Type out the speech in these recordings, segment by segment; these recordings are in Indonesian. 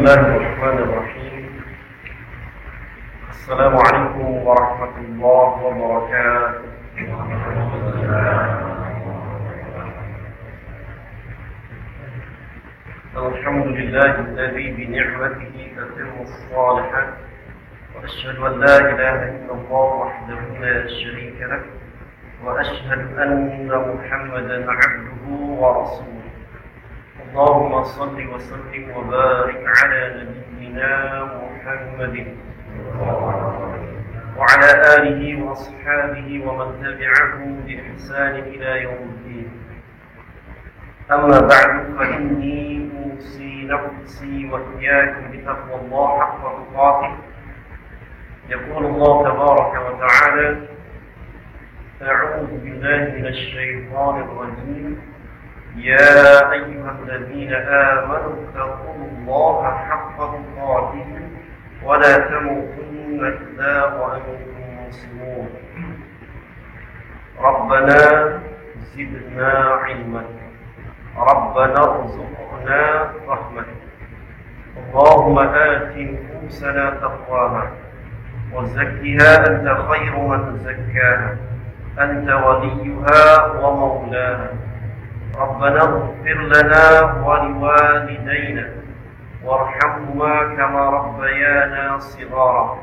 الله الرحمن الرحيم. السلام عليكم ورحمة الله وبركاته. الحمد لله الذي بنعمته تتم الصالحات، وأشهد أن لا إله إلا الله وحده لا شريك له، وأشهد أن محمدا عبده ورسوله. اللهم صل وسلم وبارك على نبينا محمد وعلى آله وأصحابه ومن تبعهم بإحسان إلى يوم الدين. أما بعد، فإني أوصي نفسي وإياكم بتقوى الله حق تقاته. يقول الله تبارك وتعالى: أعوذ بالله من الشيطان الرجيم. يا أيها الذين آمنوا اتقوا الله حق تقاته ولا تموتن إلا وأنتم مسلمون. ربنا زدنا علما، ربنا ارزقنا رحمة. اللهم آت نفوسنا تقواها وزكها أنت خير من زكاها، أنت وليها ومولاها. ربنا اغفر لنا ولوالدينا وارحمهما كما ربيانا صغارا،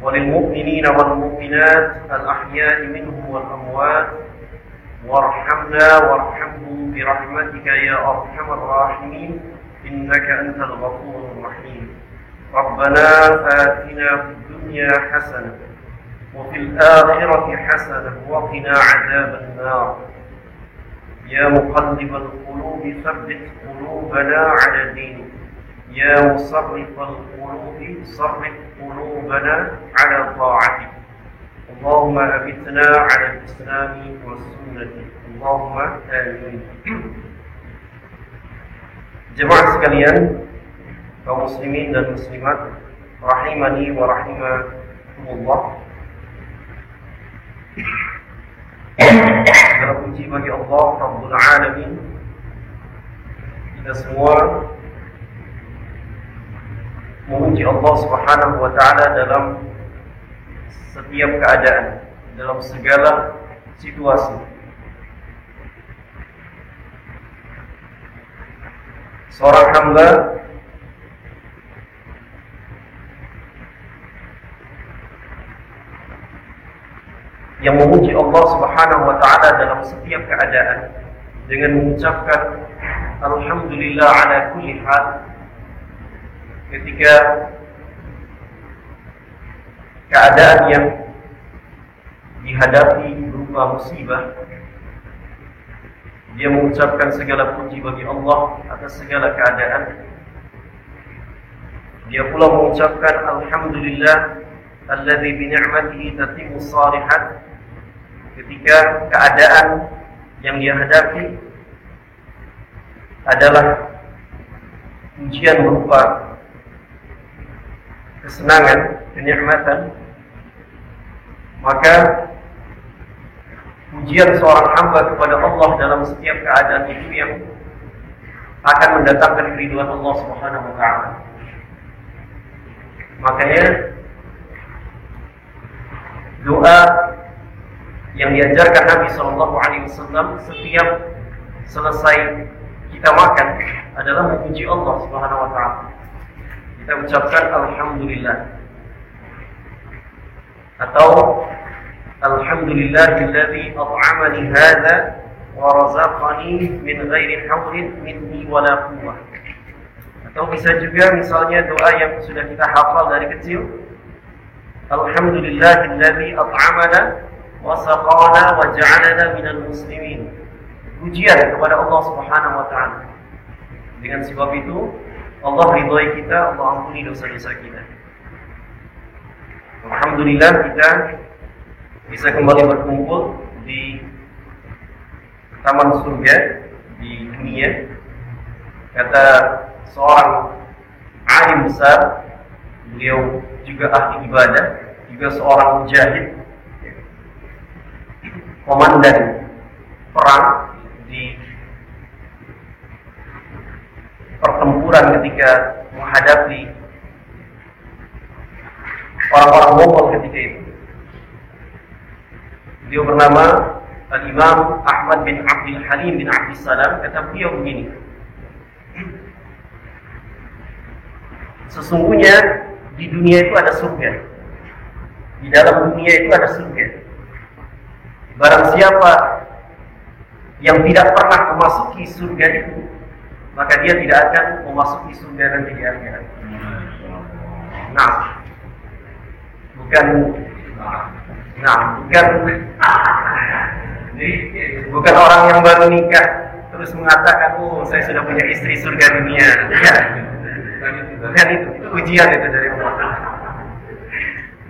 وللمؤمنين والمؤمنات الأحياء منهم والأموات، وارحمنا وارحمهم برحمتك يا أرحم الراحمين، إنك أنت الغفور الرحيم. ربنا آتنا في الدنيا حسنة وفي الآخرة حسنة وقنا عذاب النار. يا مقلب القلوب ثبت قلوبنا على دينك، يا مصرف القلوب صرف قلوبنا على طاعتك. اللهم أمتنا على الإسلام والسنة، اللهم آمين. Jemaah sekalian, kaum muslimin dan muslimat, rahimani wa rahimakumullah. Segala puji bagi Allah Rabbul Alamin. Kita semua memuji Allah Subhanahu wa Ta'ala dalam setiap keadaan, dalam segala situasi. Seorang hamba yang memuji Allah Subhanahu wa Ta'ala dalam setiap keadaan dengan mengucapkan alhamdulillah ala kulli hal ketika keadaan yang dihadapi berupa musibah. Dia mengucapkan segala puji bagi Allah atas segala keadaan. Dia pula mengucapkan alhamdulillah alladzi bi ni'matihi tatimmu shalihat ketika keadaan yang dia hadapi adalah ujian berupa kesenangan, kenikmatan, maka pujian seorang hamba kepada Allah dalam setiap keadaan itu yang akan mendatangkan keridhaan Allah Subhanahu wa Ta'ala. Makanya doa yang diajarkan Nabi SAW setiap selesai kita makan adalah memuji Allah Subhanahu wa Ta'ala. Kita ucapkan alhamdulillah atau alhamdulillahilladzi at'amani hadza wa razaqani min ghairi hawlin minni wala quwwah. Atau bisa juga misalnya doa yang sudah kita hafal dari kecil, alhamdulillahilladzi at'amana wa saqana wa ja'alana minal muslimin. Pujian kepada Allah Subhanahu wa Ta'ala. Dengan sebab itu Allah ridhoi kita, Allah ampuni dosa-dosa kita. Alhamdulillah kita bisa kembali berkumpul di taman surga di dunia. Kata seorang alim besar, beliau juga ahli ibadah, juga seorang mujahid, komandan perang di pertempuran ketika menghadapi orang-orang Mongol ketika itu. Beliau bernama Al-Imam Ahmad bin Abdul Halim bin Abdul Salam. Kata beliau begini, sesungguhnya di dunia itu ada surga. Di dalam dunia itu ada surga. Barang siapa yang tidak pernah memasuki surga itu, maka dia tidak akan memasuki surga nanti di akhirat. Nah, bukan orang yang baru nikah terus mengatakan, oh saya sudah punya istri surga dunia. Ya, bukan itu ujian itu dari Allah.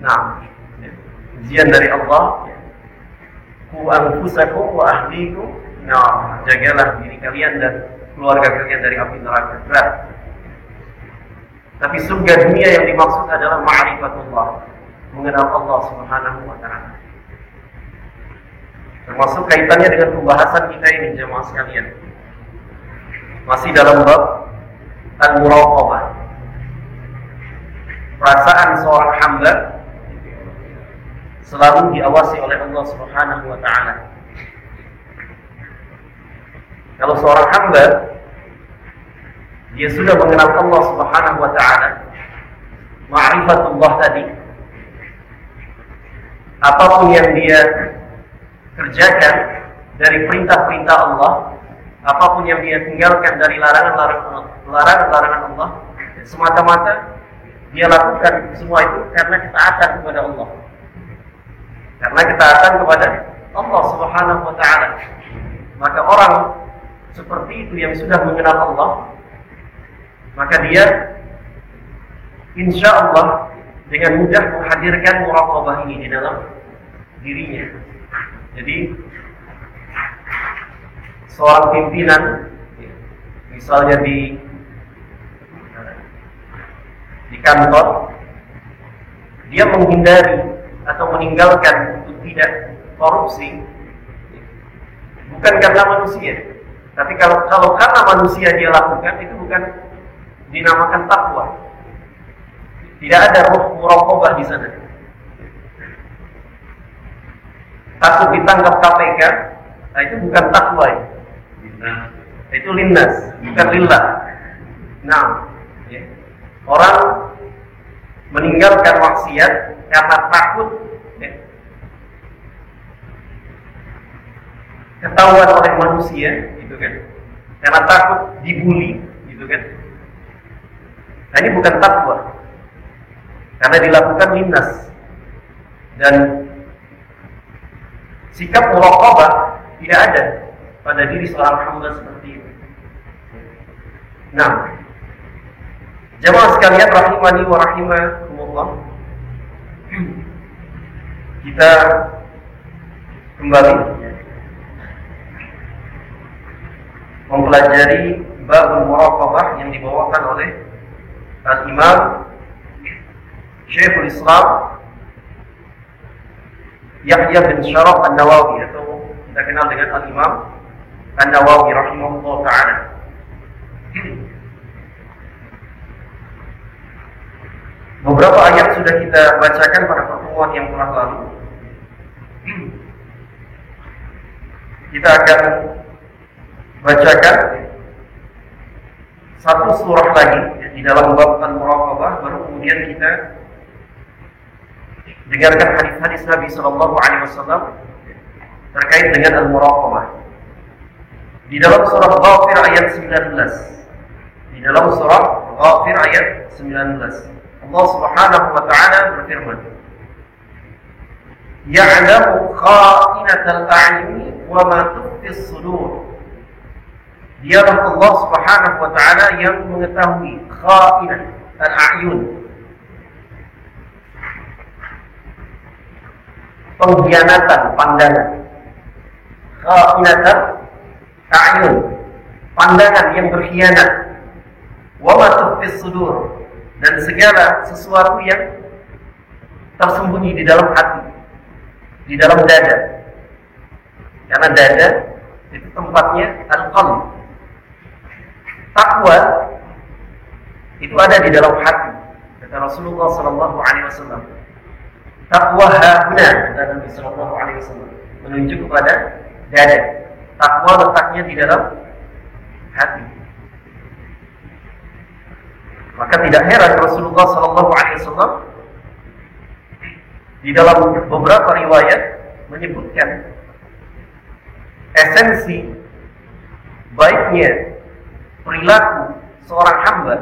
Nah, ujian dari Allah. Ku anfusakum wa ahlikum. Nah, jagalah diri kalian dan keluarga kalian dari api neraka. Berat. Tapi surga dunia yang dimaksud adalah ma'rifatullah, mengenal Allah Subhanahu wa ta'ala. Termasuk kaitannya dengan pembahasan kita ini, jemaah sekalian. Masih dalam bab al-muraqabah. Perasaan seorang hamba selalu diawasi oleh Allah Subhanahu wa ta'ala. Kalau seorang hamba dia sudah mengenal Allah Subhanahu wa ta'ala, ma'rifatullah tadi, apapun yang dia kerjakan dari perintah-perintah Allah, apapun yang dia tinggalkan dari larangan-larangan Allah, semata-mata dia lakukan semua itu karena ketaatan kepada Allah. Karena ketaatan kepada Allah Subhanahu wa ta'ala. Maka orang seperti itu yang sudah mengenal Allah, maka dia insya Allah dengan mudah menghadirkan muraqabah ini di dalam dirinya. Jadi seorang pimpinan, misalnya di kantor, dia menghindari atau meninggalkan untuk tidak korupsi, bukan karena manusia, tapi kalau karena manusia dia lakukan, itu bukan dinamakan takwa. Tidak ada ruh muraqabah di sana. Takut ditangkap KPK, nah itu bukan takwa ya. Nah, itu linnas, bukan lillah. Nah, ya. Orang meninggalkan maksiat karena takut ya, ketahuan oleh manusia, gitu kan? Karena takut dibully, gitu kan? Nah, ini bukan takwa, karena dilakukan linnas. Dan sikap muraqabah tidak ada pada diri seorang hamba seperti itu. Nah, jemaah sekalian rahimani wa rahimakumullah, kita kembali mempelajari babul muraqabah yang dibawakan oleh Al-Imam Syekhul Islam Yahya bin Syaraf An-Nawawi, atau kita kenal dengan Al-Imam An-Nawawi rahimahullah ta'ala. Beberapa ayat sudah kita bacakan pada pertemuan yang telah lalu. Kita akan bacakan satu surah lagi di dalam bab al-muraqabah, baru kemudian kita dengarkan hadis-hadis Nabi sallallahu alaihi wasallam terkait dengan al-muraqabah. Di dalam surah Ghafir ayat 19. Di dalam surah Ghafir ayat 19. Allah Subhanahu wa ta'ala berfirman, Ya'lamu kha'inatal a'yuni wa ma tukhfis sudur. Dialah Allah Subhanahu wa ta'ala yang mengetahui kha'inat al-a'yun, pengkhianatan pandangan. Kha'inatan a'yun, pandangan yang berkhianat. Wa ma tukhfis sudur, dan segala sesuatu yang tersembunyi di dalam hati, di dalam dada. Karena dada itu tempatnya al-qalb. Takwa itu ada di dalam hati. Kata Rasulullah sallallahu alaihi wasallam, taqwa hahuna, kata Nabi sallallahu alaihi wasallam, menunjuk kepada dada. Takwa letaknya di dalam hati. Maka tidak heran Rasulullah sallallahu alaihi wasallam di dalam beberapa riwayat menyebutkan esensi baiknya perilaku seorang hamba,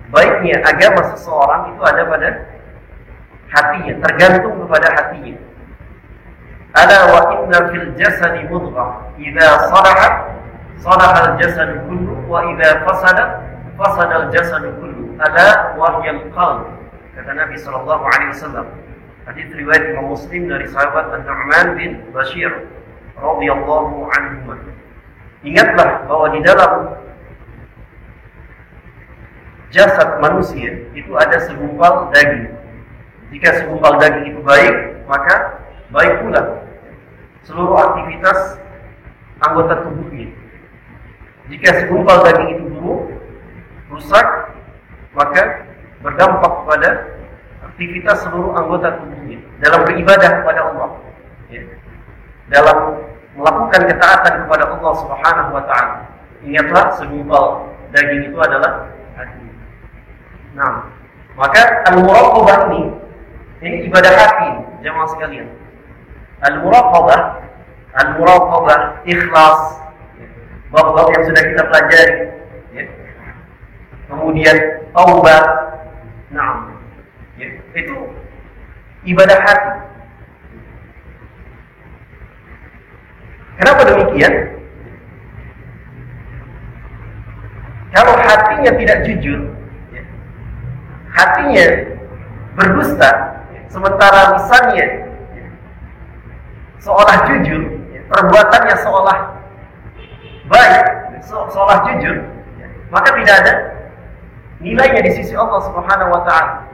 baiknya agama seseorang itu ada pada hatinya, tergantung kepada hatinya. Ala wa inna fil jasadi mudghah, idza salahat salaha al jasadu kullu wa idza fasada fasada al jasadu kullu, ala wa hiyal qalb, kata Nabi sallallahu alaihi wasallam. Hadis riwayat Imam Muslim dari sahabat An-Nu'man bin Bashir radhiyallahu anhu. Ingatlah bahwa di dalam jasad manusia itu ada segumpal daging. Jika segumpal daging itu baik, maka baik pula seluruh aktivitas anggota tubuhnya. Jika segumpal daging itu buruk, rusak, maka berdampak kepada aktivitas seluruh anggota tubuhnya dalam beribadah kepada Allah, ya, dalam melakukan ketaatan kepada Allah Subhanahu wa taala. Ingatlah segumpal daging itu adalah hati. Nah, maka al-muraqabah ini ibadah hati, jemaah sekalian. Al-muraqabah, ikhlas, bab-bab yang sudah kita pelajari, ya. Kemudian taubat, nah, ya, itu ibadah hati. Kenapa demikian? Kalau hatinya tidak jujur, ya, hatinya berdusta, ya, sementara lisannya seolah jujur, ya, perbuatannya seolah baik, seolah jujur, ya, maka tidak ada nilainya di sisi Allah Subhanahu wa taala.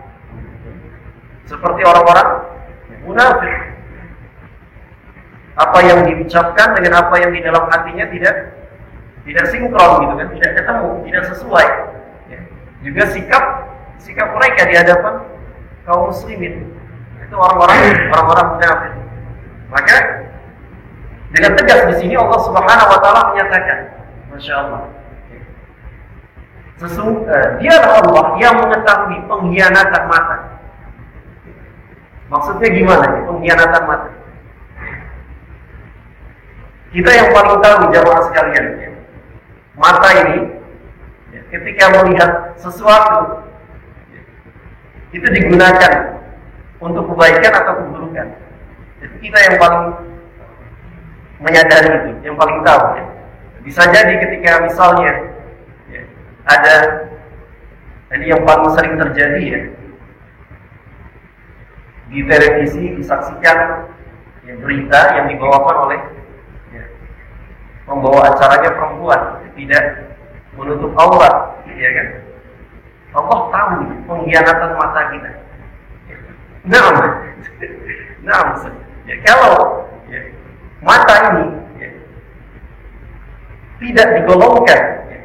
Seperti orang-orang munafik, apa yang diucapkan dengan apa yang di dalam hatinya tidak sinkron, gitu kan, tidak ketemu, tidak sesuai, ya. Juga sikap mereka di hadapan kaum muslimin itu orang-orang munafik. Maka dengan tegas di sini Allah Subhanahu wa taala menyatakan, Masya Allah, dialah Allah yang mengetahui pengkhianatan mata. Maksudnya gimana ya, pengkhianatan mata? Kita yang paling tahu, jamaah sekalian, ya, mata ini, ya, ketika melihat sesuatu, ya, itu digunakan untuk kebaikan atau keburukan. Itu kita yang paling menyadari itu, yang paling tahu, ya. Bisa jadi ketika misalnya, ya, ada, ini yang paling sering terjadi, ya, di televisi disaksikan, ya, berita yang dibawakan oleh, ya, pembawa acaranya perempuan, tidak menutup aurat, ya kan? Allah tahu pengkhianatan mata kita. Nah, ya, kalau, ya, mata ini, ya, tidak digolongkan, ya,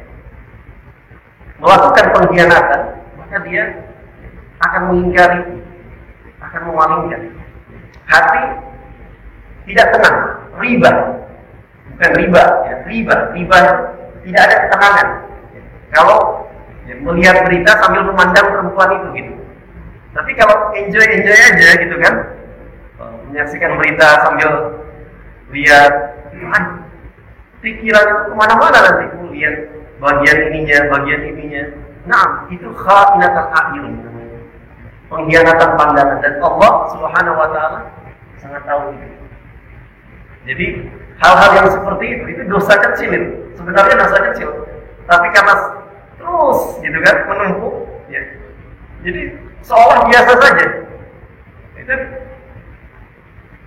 melakukan pengkhianatan, maka dia akan mengingkari, akan memalingkan. Hati tidak tenang, riba, bukan riba, ya, riba tidak ada ketenangan. Ya, kalau, ya, melihat berita sambil memandang perempuan itu, gitu. Tapi kalau enjoy aja, gitu kan, menyaksikan berita sambil lihat, pikiran itu kemana-mana nanti, lihat bagian ininya. Nah, itu kha'inatul a'yun, pengkhianatan pandangan, dan Allah Subhanahu wa taala sangat tahu itu. Jadi hal-hal yang seperti itu dosa kecil itu. Sebenarnya dosa kecil, tapi karena terus, gitu kan, menumpuk, ya, jadi seolah biasa saja. Itu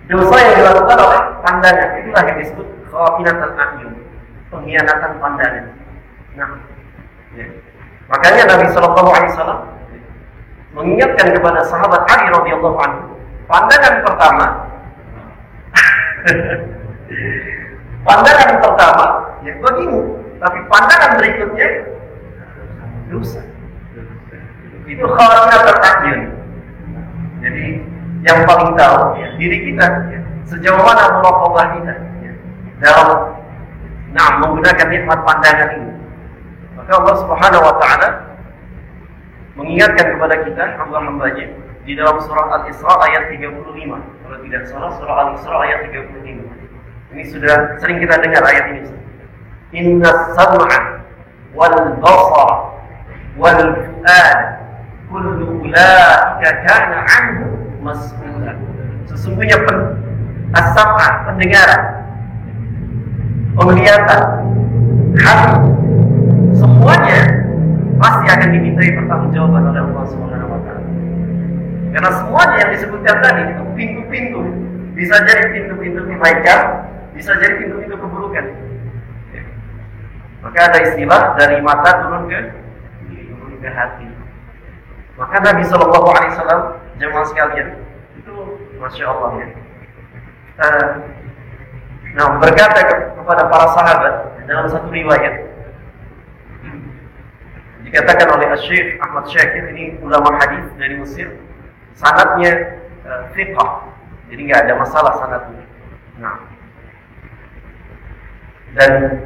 dosa yang dilakukan oleh pandangan. Itulah yang disebut kha'inatul a'yun, pengkhianatan pandangan. Nah, ya, makanya Nabi Sallallahu Alaihi Wasallam mengingatkan kepada sahabat Ali radhiyallahu anhu, pandangan pertama, ya, bagimu, tapi pandangan berikutnya dosa. Itu khawatiran ta'yin. Jadi yang paling tahu ya, diri kita ya, sejauh mana muraqabah kita ya, dalam menggunakan nikmat pandangan ini. Maka Allah Subhanahu wa taala mengingatkan kepada kita hamba-hambanya di dalam surah Al-Isra ayat 35. Kalau tidak salah surah Al-Isra ayat 35. Ini sudah sering kita dengar ayat ini. Innas sam'a wal basara wal fu'ad kullu ulaika kana 'anhu mas'ula. Sesungguhnya as-sam'a, pendengaran, penglihatan, hati, semuanya pasti akan dimintai pertanggungjawaban oleh Allah Subhanahu wa taala. Karena semuanya yang disebutkan tadi itu pintu-pintu, bisa jadi pintu-pintu kebaikan, bisa jadi pintu-pintu keburukan. Maka ada istilah dari mata turun ke hati. Maka Nabi Shallallahu Alaihi Wasallam, jemaah sekalian, itu masya Allah ya. Berkata kepada para sahabat dalam satu riwayat, dikatakan oleh Syekh Ahmad Syakir, ini ulama hadis dari Mesir, sanadnya fiqh, jadi nggak ada masalah sanadnya. Dan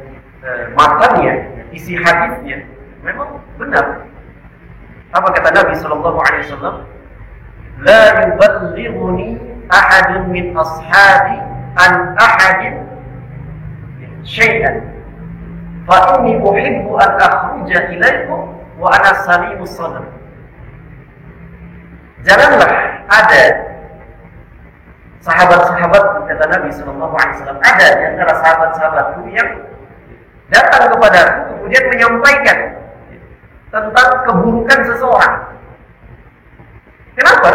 matanya, isi hadisnya memang benar. Apa kata Nabi Sallallahu Alaihi Wasallam? La yuballighuni ahadun min ashabi an ahadin syai'an fa inni uhibbu an akhruja ilaikum wa ana salimus sadr. Janganlah ada sahabat-sahabat, kata Nabi Sallallahu Alaihi Wasallam, ada di antara sahabat-sahabatku yang datang kepadaku kemudian menyampaikan tentang keburukan seseorang. Kenapa?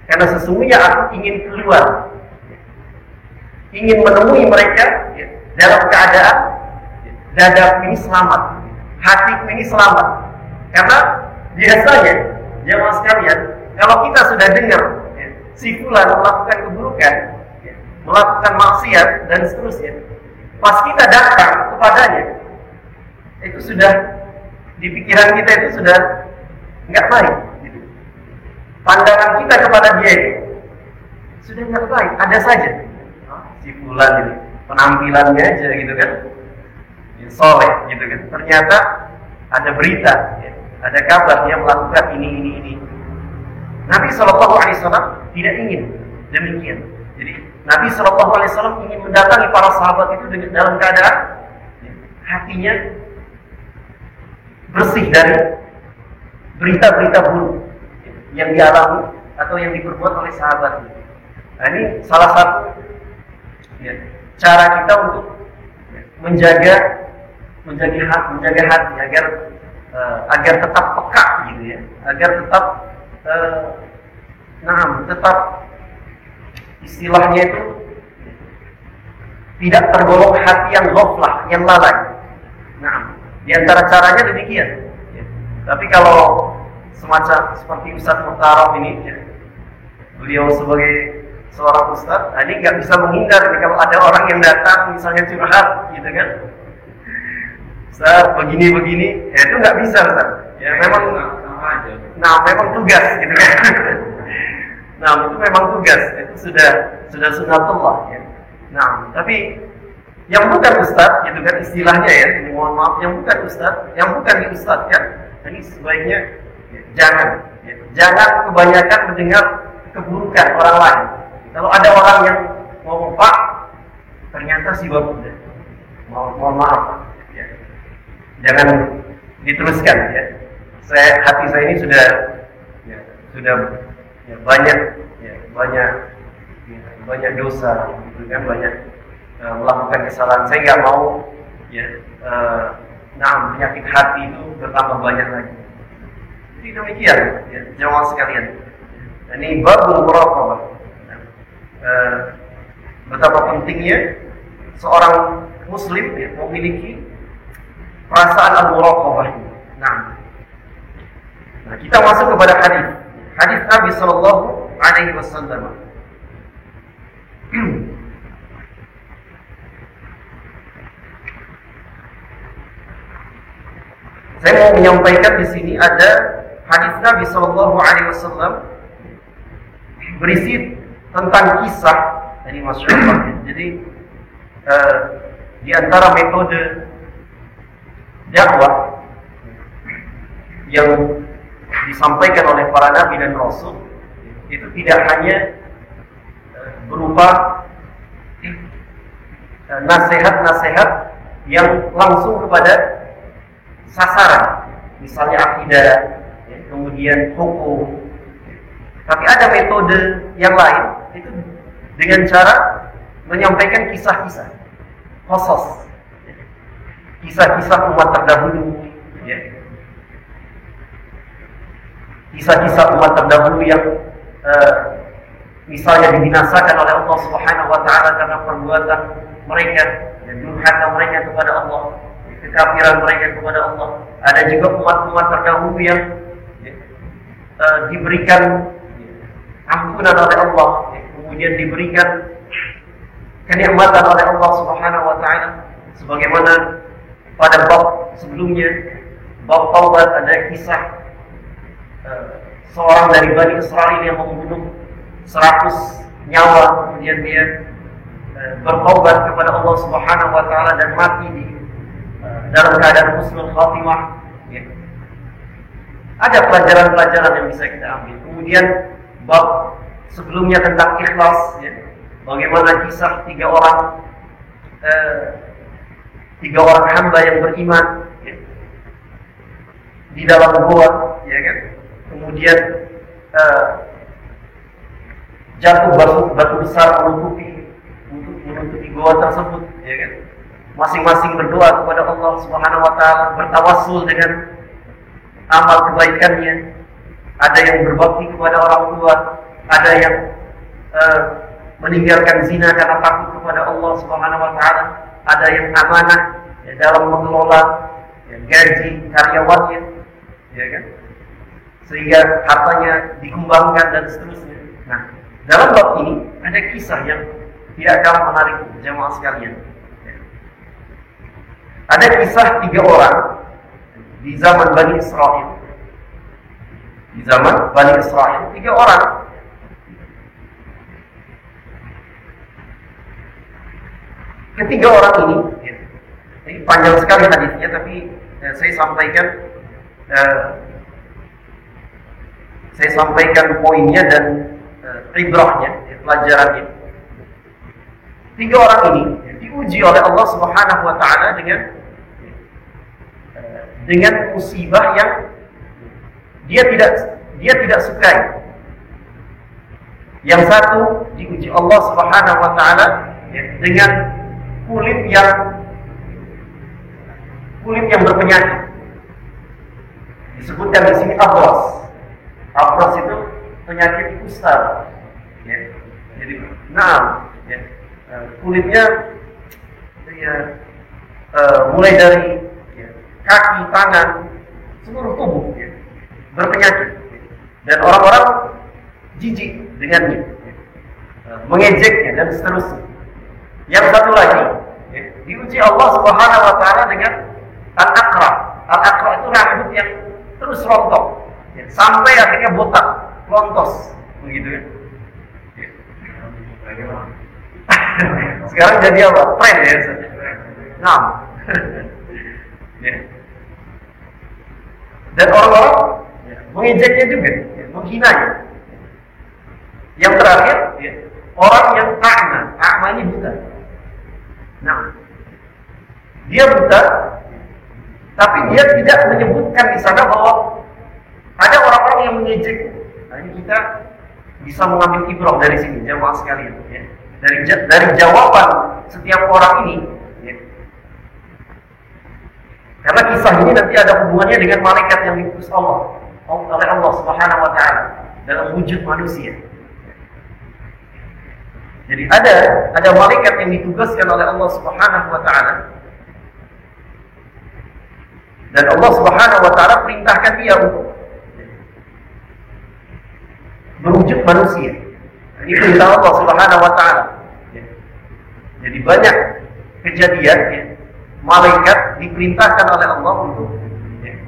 Karena sesungguhnya aku ingin keluar, ingin menemui mereka dalam keadaan dadaku ini selamat, hatiku ini selamat. Karena biasanya jemaah sekalian, kalau kita sudah dengar si fulan melakukan keburukan, melakukan maksiat dan seterusnya, pas kita datang kepadanya, itu sudah di pikiran kita itu sudah nggak baik. Gitu. Pandangan kita kepada dia itu sudah nggak baik. Ada saja si fulan ini penampilannya aja gitu kan, soleh gitu kan. Ternyata ada berita, ada kabar dia melakukan ini. Nabi Shallallahu Alaihi Wasallam tidak ingin demikian. Jadi Nabi Shallallahu Alaihi Wasallam ingin mendatangi para sahabat itu dalam keadaan hatinya bersih dari berita-berita buruk yang dialami atau yang diperbuat oleh sahabat. Nah, ini salah satu cara kita untuk menjaga hati agar tetap peka gitu ya, agar tetap tetap istilahnya itu tidak tergolong hati yang ghaflah, yang lalai. Di antara caranya demikian. Tapi kalau semacam seperti Ustaz Muhtaram ini, beliau sebagai seorang ustaz, ini nggak bisa menghindar kalau ada orang yang datang misalnya curhat, gitu kan? Ustaz begini, itu nggak bisa Ustaz. Ya memang memang tugas, gitu kan? Itu memang tugas, itu sudah sunatullah ya. Tapi yang bukan ustaz, gitu kan istilahnya ya, ini mohon maaf, yang bukan ustaz, yang bukan diustazkan, ini sebaiknya jangan kebanyakan mendengar keburukan orang lain. Kalau ada orang yang ngomong, Pak, ternyata si bapak mohon maaf, ya. Jangan diteruskan ya. Hati saya ini sudah banyak dosa, gitu kan, banyak melakukan kesalahan. Saya nggak mau penyakit hati itu bertambah banyak lagi. Jadi demikian ya, jemaah sekalian. Ini babul muraqabah. Betapa pentingnya seorang muslim memiliki perasaan al-muraqabah. Nah, kita masuk kepada hadis Nabi Sallallahu Alaihi Wasallam. Saya mau menyampaikan di sini ada hadis Nabi Shallallahu Alaihi Wasallam berisi tentang kisah. Ini Masya Allah. Jadi di antara metode dakwah yang disampaikan oleh para nabi dan rasul itu tidak hanya berupa nasihat-nasihat yang langsung kepada sasaran, misalnya akidah, kemudian hukum, tapi ada metode yang lain itu dengan cara menyampaikan kisah-kisah khusus, kisah-kisah umat terdahulu, kisah-kisah umat terdahulu yang misalnya dibinasakan oleh Allah Subhanahu wa taala karena perbuatan mereka dan durhaka mereka kepada Allah, kekafiran mereka kepada Allah. Ada juga umat-umat terdahulu yang diberikan ampunan oleh Allah, kemudian diberikan kenikmatan oleh Allah Subhanahu wa taala, sebagaimana pada bab sebelumnya, bab taubat, ada kisah seorang dari Bani Israel yang membunuh 100 nyawa, kemudian dia bertaubat kepada Allah Subhanahu wa taala dan mati dalam keadaan husnul khatimah. Ada pelajaran-pelajaran yang bisa kita ambil. Kemudian bab sebelumnya tentang ikhlas, bagaimana kisah tiga orang hamba yang beriman di dalam gua, kemudian jatuh batu besar menutupi gua tersebut, masing-masing berdoa kepada Allah Subhanahu wa taala, bertawassul dengan amal kebaikannya. Ada yang berbakti kepada orang tua, ada yang meninggalkan zina karena takut kepada Allah Subhanahu wa taala, ada yang amanah dalam mengelola gaji karyawannya, sehingga hartanya dikembangkan dan seterusnya. Nah, dalam bab ini ada kisah yang tidak kalah menarik jemaah sekalian. Ada kisah 3 orang di zaman Bani Israel. Di zaman Bani Israel, 3 orang. Ketiga orang ini panjang sekali hadisnya, tapi saya sampaikan poinnya dan ibrahnya, pelajarannya. 3 orang ini diuji oleh Allah Subhanahu wa taala dengan musibah yang dia tidak sukai. Yang satu diuji Allah Subhanahu wa taala dengan kulit yang berpenyakit. Disebutkan di sini abras. Abras itu penyakit kusta. Jadi, kulitnya mulai dari kaki, tangan, seluruh tubuh berpenyakit, dan orang-orang jijik dengannya, mengejeknya dan seterusnya. Yang satu lagi diuji Allah Subhanahu wa taala dengan al-aqra. Al-aqra itu rambut yang terus rontok sampai akhirnya botak, lontos, begitu ya. Sekarang jadi apa? Tren ya. Nah, dan orang-orang mengejeknya juga, menghinanya. Yang terakhir, orang yang a'ma ini buta. Nah, dia buta, tapi dia tidak menyebutkan di sana bahwa ada orang-orang yang mengejek. Nah, ini kita bisa mengambil ibrah dari sini, jemaah sekalian. Dari jawaban setiap orang ini, karena kisah ini nanti ada hubungannya dengan malaikat yang diutus oleh Allah Subhanahu wa taala dalam wujud manusia. Jadi ada malaikat yang ditugaskan oleh Allah Subhanahu wa taala, dan Allah Subhanahu wa taala perintahkan dia untuk berwujud manusia. Ini perintah Allah Subhanahu wa taala. Jadi banyak kejadian malaikat diperintahkan oleh Allah untuk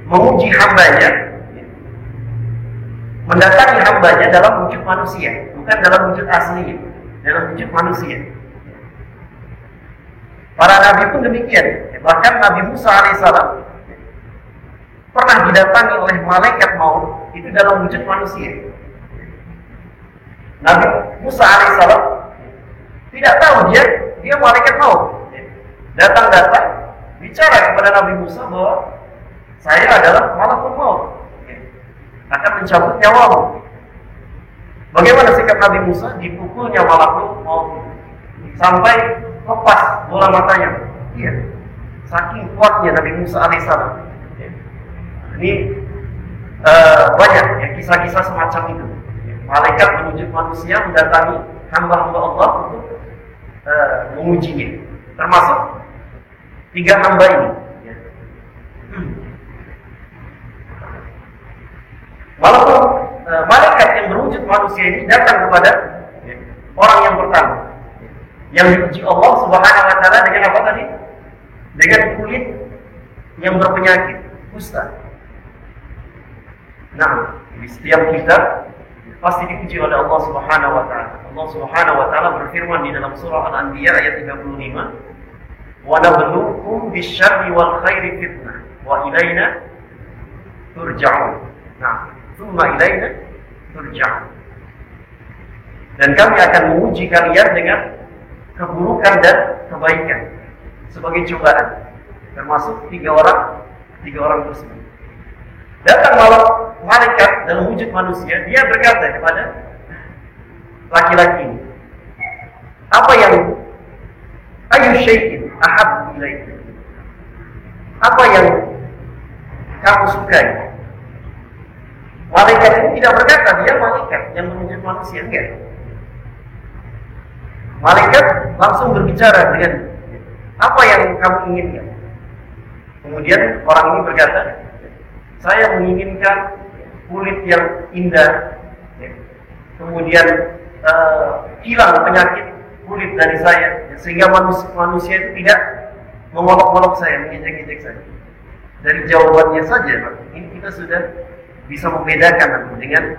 menguji hambanya mendatangi hambanya dalam wujud manusia, bukan dalam wujud asli, dalam wujud manusia. Para nabi pun demikian. Bahkan Nabi Musa alaihissalam pernah didatangi oleh malaikat maut itu dalam wujud manusia. Nabi Musa alaihissalam tidak tahu dia malaikat maut. Datang bicara kepada Nabi Musa bahwa saya adalah malakul maut, akan mencabut nyawamu. Bagaimana sikap Nabi Musa? Dipukulnya malakul maut sampai lepas bola matanya. Iya, saking kuatnya Nabi Musa alaihissalam. Ini banyak ya kisah-kisah semacam itu. Malaikat menunjuk manusia mendatangi hamba-hamba Allah untuk mengujinya. Termasuk 3 hamba ini. Walaupun malaikat yang berwujud manusia ini datang kepada orang yang pertama, yang diuji Allah Subhanahu wa taala dengan apa tadi? Dengan kulit yang berpenyakit, kusta. Nah, di setiap kita pasti diuji oleh Allah Subhanahu wa taala. Allah Subhanahu wa taala berfirman di dalam surah Al-Anbiya ayat 35, "Wa nabluukum bisyarri wal khairi fitnah wa ilaina turja'un." Nah, tsumma ilaina turja'un. Dan kami akan menguji kalian dengan keburukan dan kebaikan sebagai cobaan, termasuk 3 orang tersebut. Datang malaikat dalam wujud manusia, dia berkata kepada laki-laki ini, apa yang ayu syai'in ahabbu ilaika? Apa yang kamu sukai? Malaikat ini tidak berkata dia malaikat yang berwujud manusia, enggak. Malaikat langsung berbicara dengan apa yang kamu inginkan. Kemudian orang ini berkata, saya menginginkan kulit yang indah, kemudian hilang penyakit kulit dari saya, sehingga manusia itu tidak mengolok-olok saya, mengejek-ejek saya. Dari jawabannya saja, ini kita sudah bisa membedakan dengan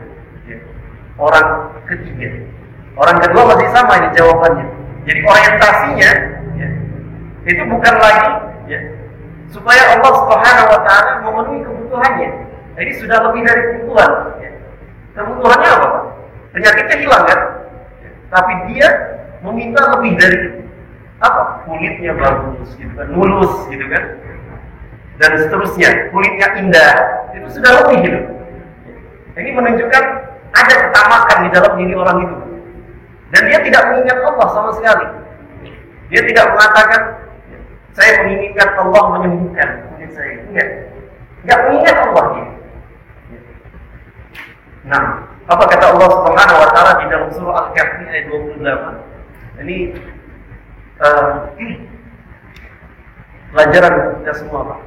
orang ketiga. Orang kedua masih sama ini jawabannya. Jadi orientasinya itu bukan lagi supaya Allah Subhanahu wa taala memenuhi kebutuhannya. Jadi sudah lebih dari kebutuhan. Kebutuhannya apa? Penyakitnya hilang kan? Tapi dia meminta lebih dari apa? Kulitnya bagus gitu kan, mulus gitu kan. Dan seterusnya, kulitnya indah. Itu sudah lebih gitu. Ini menunjukkan ada ketamakan di dalam diri orang itu. Dan dia tidak mengingat Allah sama sekali. Dia tidak mengatakan saya menginginkan Allah menyembuhkan kulit saya. Enggak mengingat Allah dia. Nah, apa kata Allah Subhanahu wa taala di dalam surah Al-Kahfi ayat 28? Ini pelajaran kita semua, Pak.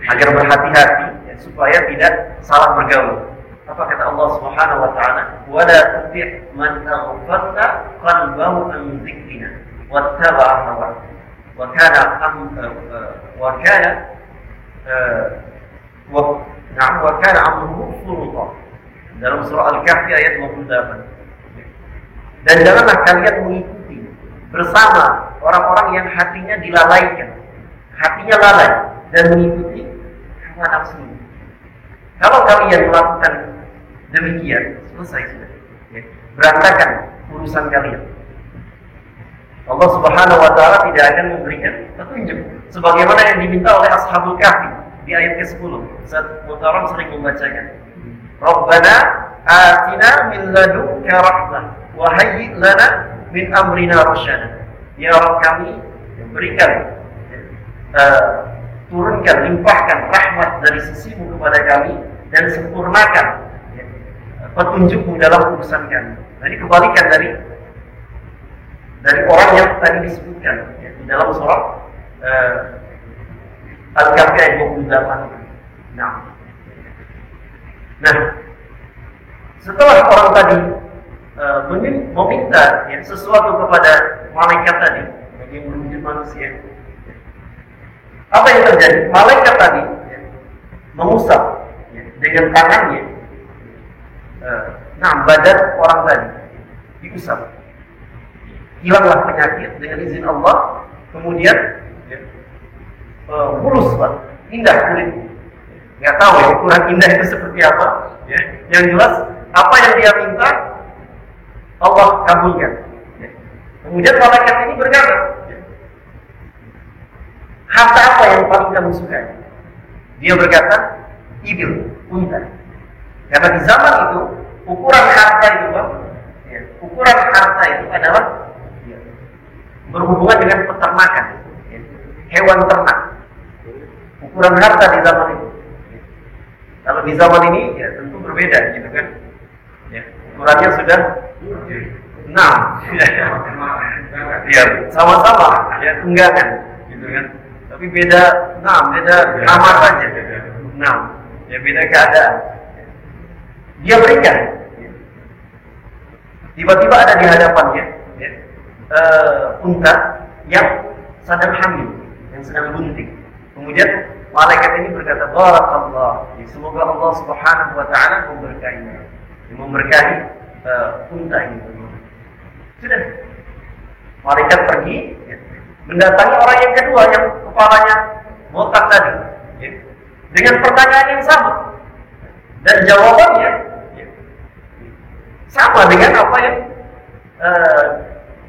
Agar berhati-hati supaya tidak salah bergaul. Apa kata Allah Subhanahu wa taala? Wa la tuti' man aghfalna qalbahu an dzikrina wattaba'a hawa wa kana amruhu furuta. Dalam surah Al-Kahfi ayat 28. Dan janganlah kalian mengikuti bersama orang-orang yang hatinya dilalaikan, hatinya lalai dan mengikuti hawa nafsu. Kalau kalian melakukan demikian, selesai sudah. Berantakan urusan kalian. Allah Subhanahu wa taala tidak akan memberikan petunjuk sebagaimana yang diminta oleh Ashabul Kahfi di ayat ke-10. Ustaz Muhtaram sering membacakan, Rabbana atina min ladunka rahmah wa hayyi' lana min amrina rasyada. Ya Rabb kami, berikan turunkan, limpahkan rahmat dari sisimu kepada kami dan sempurnakan petunjukmu dalam urusan kami. Nah, ini kebalikan dari orang yang tadi disebutkan di dalam surah Al-Kahfi ayat 28. Nah, setelah orang tadi meminta sesuatu kepada malaikat tadi yang berwujud manusia, apa yang terjadi? Malaikat tadi mengusap dengan tangannya badan orang tadi diusap, hilanglah penyakit dengan izin Allah, kemudian mulus Pak, indah kulit. Nggak tahu ya ukuran indah itu seperti apa, ya. Yang jelas apa yang dia minta Allah kabulkan. Ya. Kemudian malaikat ini berkata, harta apa yang paling kamu sukai? Dia berkata, ibil, unta. Karena di zaman itu ukuran harta itu Pak, ya, ukuran harta itu adalah berhubungan dengan peternakan, ya, hewan ternak. Ukuran harta di zaman itu. Kalau di zaman ini ya tentu berbeda gitu kan. Ya, ukurannya sudah 6. Ya, sama-sama ya tunggangan gitu kan. Tapi beda 6, beda nama saja. 6. Ya beda keadaan. Dia berikan. Tiba-tiba ada di hadapannya ya, unta yang sedang hamil, yang sedang bunting. Kemudian malaikat ini berkata, barakallah, semoga Allah Subhanahu wa taala memberkahi unta ini. Sudah. Malaikat pergi, ya, mendatangi orang yang kedua yang kepalanya botak tadi, ya, dengan pertanyaan yang sama. Dan jawabannya ya, sama dengan apa yang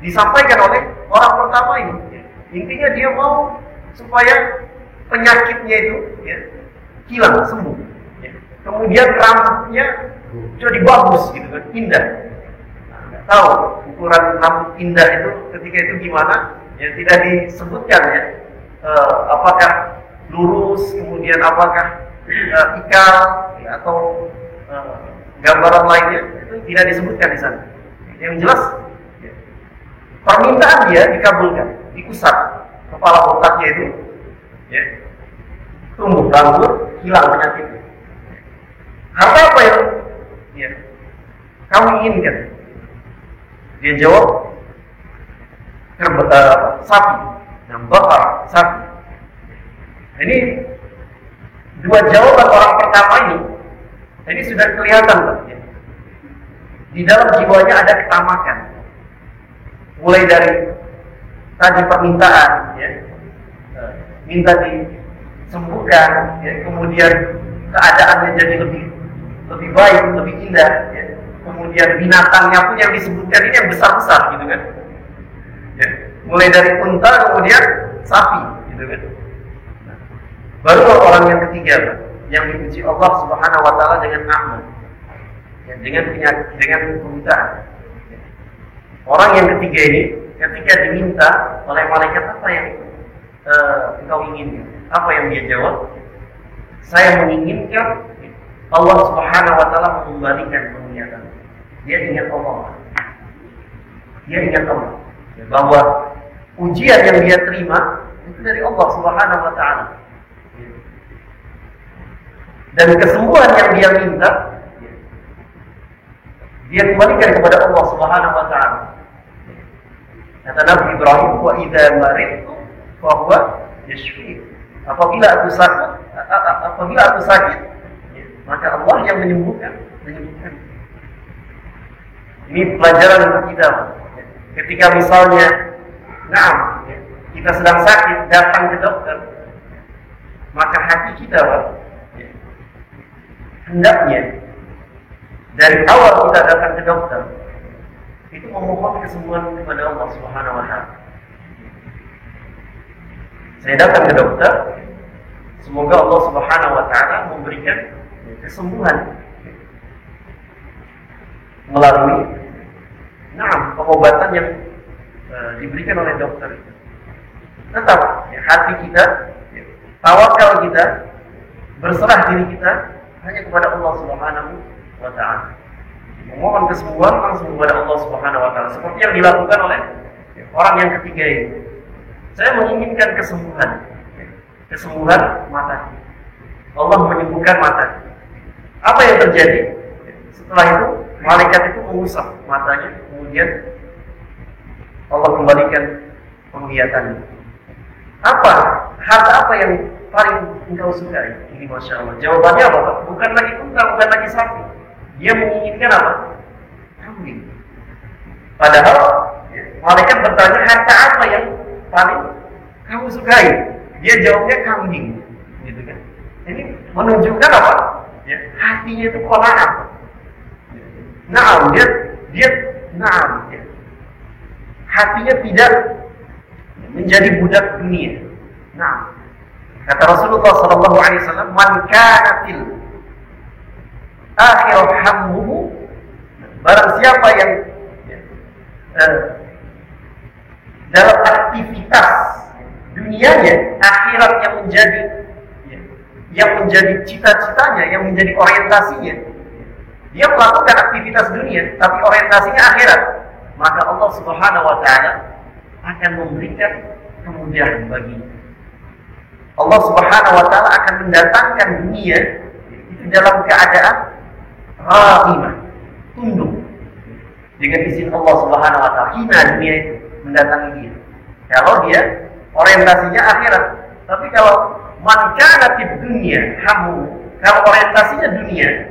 disampaikan oleh orang pertama ini. Ya. Intinya dia mau supaya penyakitnya itu ya, hilang, sembuh. Ya. Kemudian rambutnya jadi bagus gitu kan, indah. Nggak tahu ukuran rambut indah itu ketika itu gimana? Ya tidak disebutkan ya. Apakah lurus, kemudian apakah ikal ya, atau gambaran lainnya itu tidak disebutkan di sana. Yang jelas ya, permintaan dia dikabulkan, diusap kepala botaknya itu. Ya, tumbuh rambut, hilang penyakitnya. Harta apa yang ya, kamu inginkan? Dia jawab, sapi, yang bakar sapi. Ini dua jawaban orang pertama ini sudah kelihatan Pak. Ya. Di dalam jiwanya ada ketamakan. Mulai dari tadi permintaan, ya. Minta disembuhkan, ya, kemudian keadaannya jadi lebih baik, lebih indah, ya. Kemudian binatangnya pun yang disebutkan ini yang besar-besar, gitu kan, ya. Mulai dari unta, kemudian sapi, gitu kan. Nah, baru orang yang ketiga, Pak, yang dipuji Allah Subhanahu Wa Taala dengan nikmat, ya, dengan permintaan. Ya. Orang yang ketiga ini, ketika diminta oleh malaikat apa yang engkau inginkan? Apa yang dia jawab? Saya menginginkan Allah Subhanahu wa taala mengembalikan penglihatan. Dia ingat Allah. Dia ingat Allah. Ya, bahwa ujian yang dia terima itu dari Allah Subhanahu wa taala. Dan kesembuhan yang dia minta dia kembalikan kepada Allah Subhanahu wa taala. Kata Nabi Ibrahim, "Wa idza maridtu bahwa yashfi." Apabila aku sakit, maka Allah yang menyembuhkan. Ini pelajaran untuk kita. Ketika misalnya, kita sedang sakit, datang ke dokter, maka hati kita, hendaknya dari awal kita datang ke dokter, itu memohon kesembuhan kepada Allah Subhanahu wa taala. Saya datang ke dokter, semoga Allah Subhanahu wa taala memberikan kesembuhan melalui pengobatan yang diberikan oleh dokter. Tetap hati kita, tawakal kita, berserah diri kita hanya kepada Allah Subhanahu wa taala. Memohon kesembuhan langsung kepada Allah Subhanahu wa taala, seperti yang dilakukan oleh orang yang ketiga ini. Saya menginginkan kesembuhan mata. Allah menyembuhkan mata. Apa yang terjadi? Setelah itu, malaikat itu mengusap matanya, kemudian Allah kembalikan penglihatannya. Harta apa yang paling engkau sukai? Ini Masya Allah. Jawabannya apa? Bukan lagi unta, bukan lagi sapi. dia menginginkan apa? Kambing. Padahal malaikat bertanya, harta apa yang paling kamu sukai? Dia jawabnya kambing, gitu kan? Ini menunjukkan apa? Ya, hatinya itu qanaah. Naam, dia naam, ya. Hatinya tidak menjadi budak dunia. Nah, kata Rasulullah SAW, man kana fil akhirah hammuhu, barang siapa yang dalam aktivitas dunianya akhirat yang menjadi cita-citanya, yang menjadi orientasinya, dia melakukan aktivitas dunia tapi orientasinya akhirat, maka Allah Subhanahu wa taala akan memberikan kemudahan baginya. Allah Subhanahu wa taala akan mendatangkan dunia itu dalam keadaan rahimah, tunduk dengan izin Allah Subhanahu wa taala. Hina dunia itu mendatangi dia kalau dia orientasinya akhirat. Tapi kalau man kana fid dunya hamu, kalau orientasinya dunia,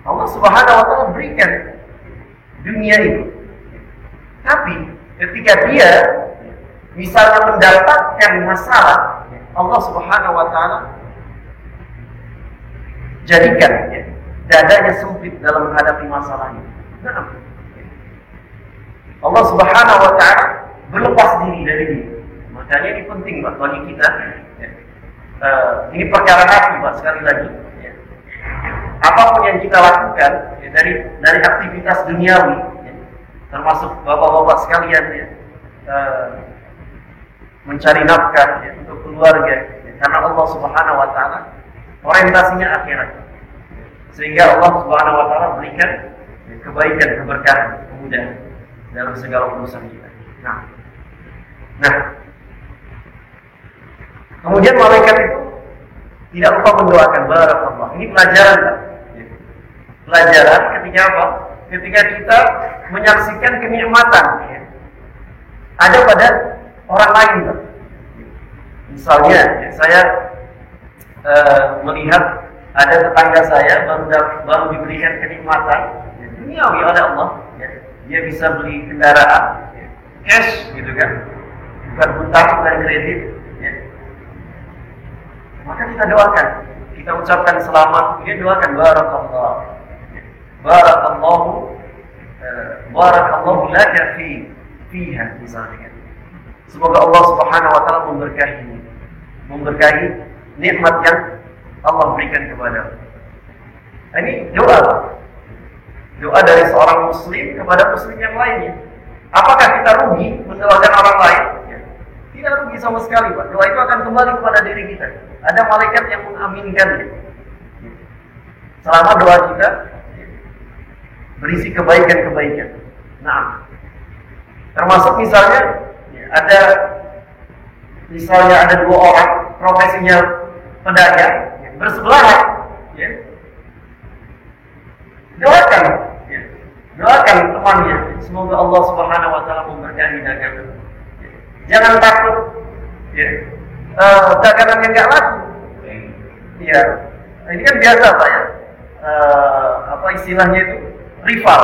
Allah Subhanahu wa taala berikan dunia itu. Tapi ketika dia misalnya mendapatkan masalah, Allah Subhanahu wa taala jadikan dadanya sempit dalam menghadapi masalah ini. Nah, Allah Subhanahu wa taala berlepas diri dari dia. Makanya ini penting bagi kita. Ini perkara hati, Pak, sekali lagi. Apapun yang kita lakukan dari aktivitas duniawi, termasuk bapak-bapak sekalian, mencari nafkah untuk keluarga, karena Allah Subhanahu wa taala orientasinya akhirat. Sehingga Allah Subhanahu wa taala berikan kebaikan, keberkahan, kemudahan dalam segala urusan kita. Nah, kemudian malaikat itu tidak lupa mendoakan barakallah. Ini pelajaran, Pak. Pelajaran ketika apa? Ketika kita menyaksikan kenikmatan ada pada orang lain, Pak. Misalnya, saya melihat ada tetangga saya baru diberikan kenikmatan duniawi oleh Allah. Dia bisa beli kendaraan cash, gitu kan, bukan hutang, bukan kredit. Maka kita doakan, kita ucapkan selamat, dia doakan barakallahu laka fiha, misalnya. Semoga Allah Subhanahu wa taala memberkahi nikmat yang Allah berikan kepada. Ini doa dari seorang muslim kepada muslim yang lainnya. Apakah kita rugi mendoakan orang lain? Tidak rugi sama sekali, Pak. Doa itu akan kembali kepada diri kita. Ada malaikat yang mengaminkannya. Selama doa kita berisi kebaikan-kebaikan. Nah, termasuk misalnya ada dua orang profesinya pedagang bersebelahan, doakan temannya, semoga Allah Subhanahu wa taala memberkahi dagangan. Jangan takut dagangannya nggak laku. Iya, ini kan biasa, Pak, ya. Apa istilahnya itu, rival,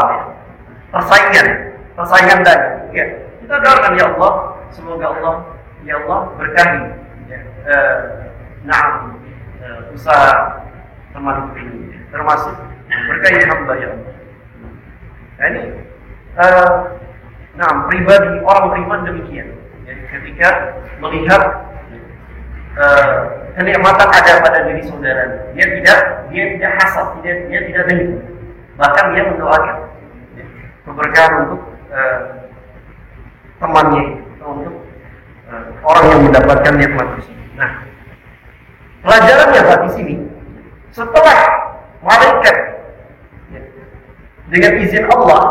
persaingan dagang. Ya, kita doakan, ya Allah, semoga Allah, ya Allah, berkahi usaha teman ini, termasuk berkahi hamba, ya Allah. Nah, ini pribadi orang beriman demikian. Jadi ketika melihat kenikmatan ada pada diri saudara, dia tidak hasad, dia tidak dengki, bahkan dia mendoakan keberkahan untuk temannya, untuk orang yang mendapatkan nikmat tersebut. Nah, pelajarannya di sini, setelah malaikat dengan izin Allah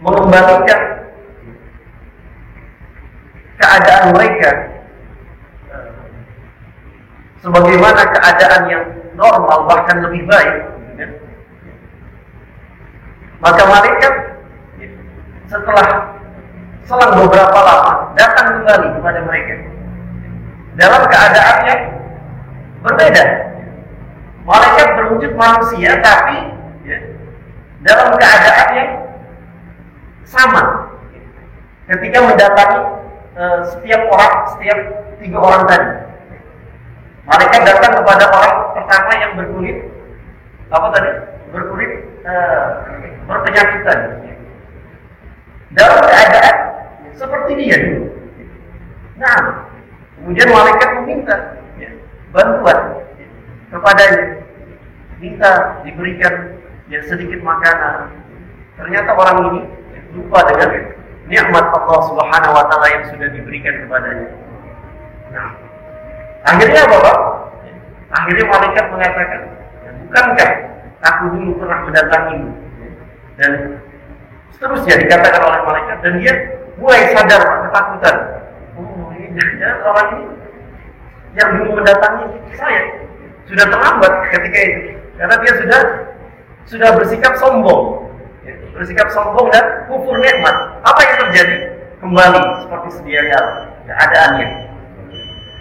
mengembalikan keadaan mereka sebagaimana keadaan yang normal, bahkan lebih baik, maka malaikat setelah selang beberapa lama datang kembali kepada mereka dalam keadaan yang berbeda. Malaikat berwujud manusia tapi ya, dalam keadaan yang sama ketika mendatangi setiap 3 orang tadi. Malaikat datang kepada orang pertama yang berkulit berpenyakitan dalam keadaan seperti dia dulu. Nah, kemudian malaikat meminta ya, bantuan kepadanya, minta diberikan ya, sedikit makanan. Ternyata orang ini lupa dengan nikmat Allah Subhanahu wa taala yang sudah diberikan kepadanya. Nah, akhirnya apa, Pak? Akhirnya malaikat mengatakan, bukankah aku dulu pernah mendatangimu? Dan seterusnya dikatakan oleh malaikat, dan dia mulai sadar ketakutan. Oh, ini jangan orang ini yang dulu mendatangi saya sudah terlambat ketika itu, karena dia sudah bersikap sombong, bersikap sombong dan kufur nikmat. Apa yang terjadi? Kembali seperti sedia kala keadaannya.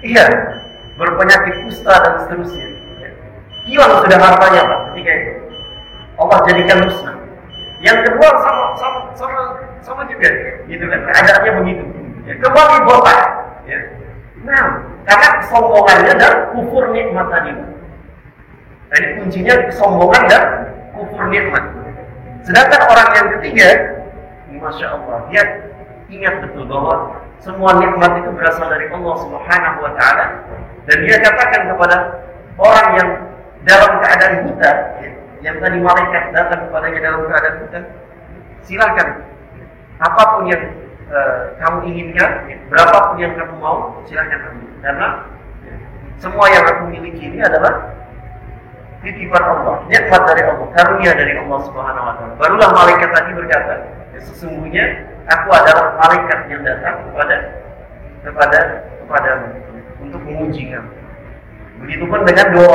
Iya, berpenyakit kusta dan seterusnya. Hilang sudah hartanya, Pak, ketika itu. Allah jadikan musnah. Yang kedua sama juga, gitu kan? Keadaannya begitu. Ya, kembali botak. Ya. Nah, karena kesombongannya dan kufur nikmat tadi. Jadi kuncinya kesombongan dan kufur nikmat. Sedangkan orang yang ketiga, Masya Allah, dia ingat betul bahwa semua nikmat itu berasal dari Allah Subhanahu wa taala, dan dia katakan kepada orang yang dalam keadaan buta, yang tadi malaikat datang kepadanya dalam keadaan buta, silakan apapun yang kamu inginkan, berapapun yang kamu mau, silakan ambil, karena semua yang aku miliki ini adalah titipan Allah, nikmat dari Allah, karunia dari Allah Subhanahu wa taala. Barulah malaikat tadi berkata, sesungguhnya aku adalah malaikat yang datang kepadamu untuk menguji kamu. Begitupun dengan dua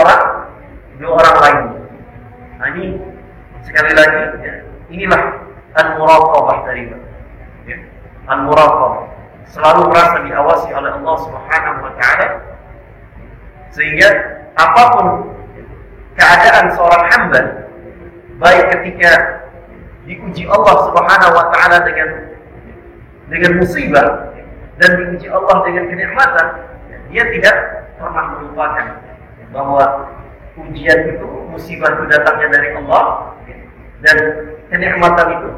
orang lain. Nah, ini sekali lagi ya, inilah al-muraqabah tadi. Ya, al-muraqabah selalu merasa diawasi oleh Allah Subhanahu wa taala, sehingga apapun keadaan seorang hamba, baik ketika diuji Allah Subhanahu wa taala dengan musibah dan diuji Allah dengan kenikmatan, dia tidak pernah melupakan bahwa ujian itu, musibah itu datangnya dari Allah, dan kenikmatan itu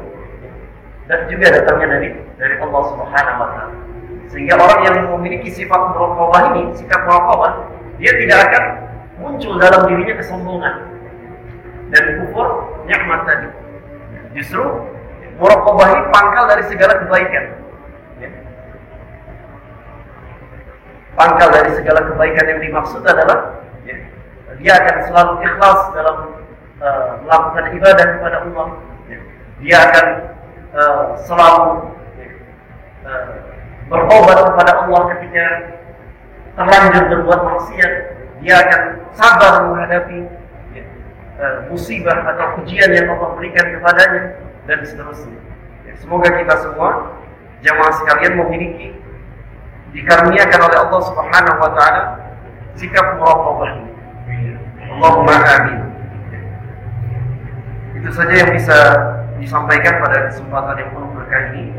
dan juga datangnya dari Allah Subhanahu wa taala. Sehingga orang yang memiliki sifat muraqabah ini, sikap muraqabah, dia tidak akan muncul dalam dirinya kesombongan dan kufur nikmat tadi. Justru muraqabah ini pangkal dari segala kebaikan. Pangkal dari segala kebaikan yang dimaksud adalah dia akan selalu ikhlas dalam melakukan ibadah kepada Allah. Dia akan selalu bertobat kepada Allah ketika terlanjur berbuat maksiat. Dia akan sabar menghadapi musibah atau ujian yang Allah berikan kepadanya, dan seterusnya. Semoga kita semua jamaah sekalian memiliki, dikaruniakan oleh Allah Subhanahu wa taala sikap muraqabah ini. Allahumma amin. Itu saja yang bisa disampaikan pada kesempatan yang penuh berkah ini.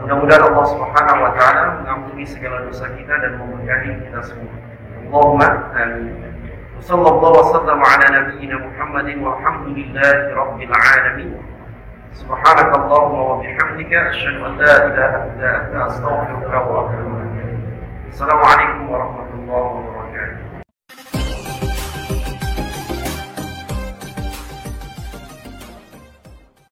Mudah-mudahan Allah Subhanahu wa taala mengampuni segala dosa kita dan memberkahi kita semua. Allahumma amin. Sallallahu wasallam ala nabiyyina Muhammadin walhamdulillahi rabbil alamin. Subhanakallahumma wa bihamdika asyhadu an la ilaha illa anta astaghfiruka wa atubu ilaik. Assalamualaikum